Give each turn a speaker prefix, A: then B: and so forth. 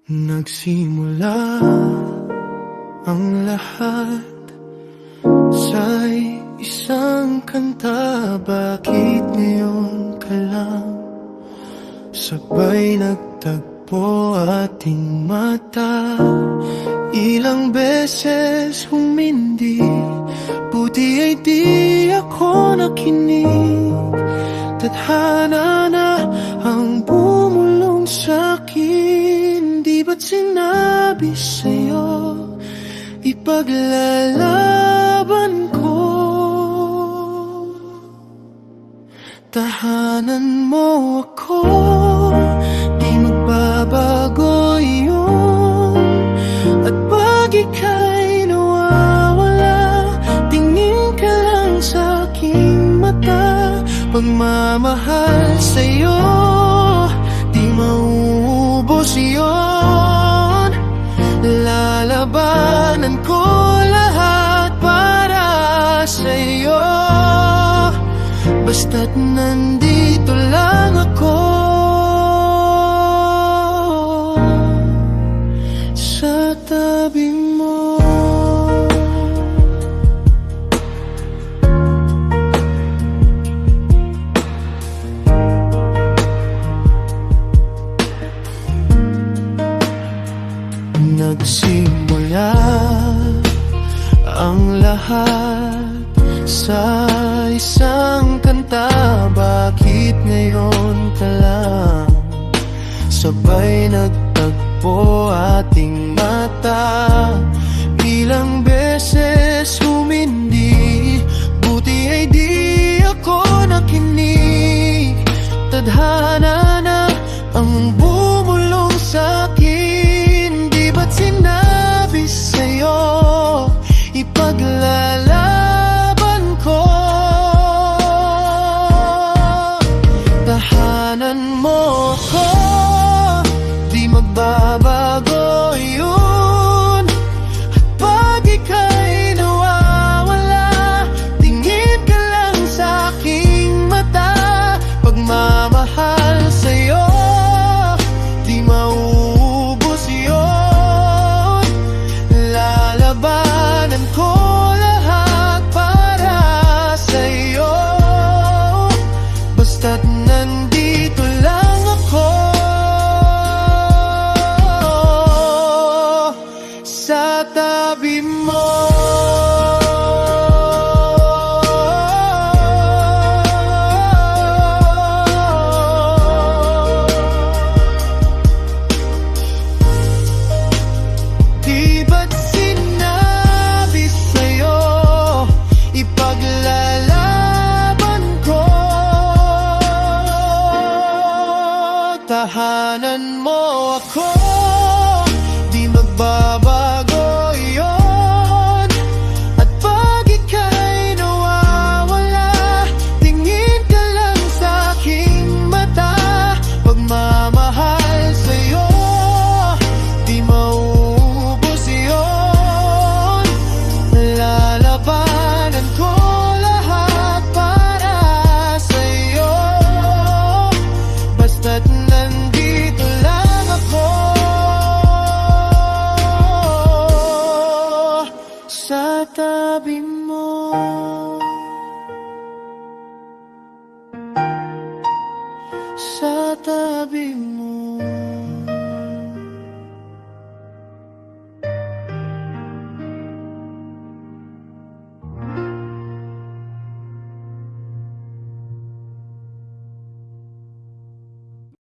A: Nagsimula ang lahat sa isang kanta. Bakit ngayon ka lang sabay nagtagpo ating mata? Ilang beses humindi, buti ay di ako nakinig. Tadhana na ang bumulong sa'kin. Di ba't sinabi sa'yo ipaglalaban ko? Tahanan mo ako, di magbabago yun. At pag ika'y nawawala, tingin ka lang sa aking mata. Pagmamahal sa'yo, di mauubos yun. Lalabanan ko lahat para sa'yo, basta't nandito lang ako sa tabi mo. Nagsimula ang lahat sa isang kanta. Bakit ngayon ka lang sabay nagtagpo ating mata? Ilang beses humindi, buti ay di ako nakinig. Tadhana na ang bumulong sa'kin. Di ba't sinabi sa'yo ipaglalaban ko? Tahanan mo ako, di magbabago yun. At pag ika'y nawawala, tingin ka lang sa aking mata. Pagmamahal sa'yo, di mauubos yun. Lalabanan ko lahat para sa'yo, basta't nandito lang ako sa tabi mo. Di ba't sinabi sa'yo ipaglalaban ko? Tahanan mo ako, di magbabago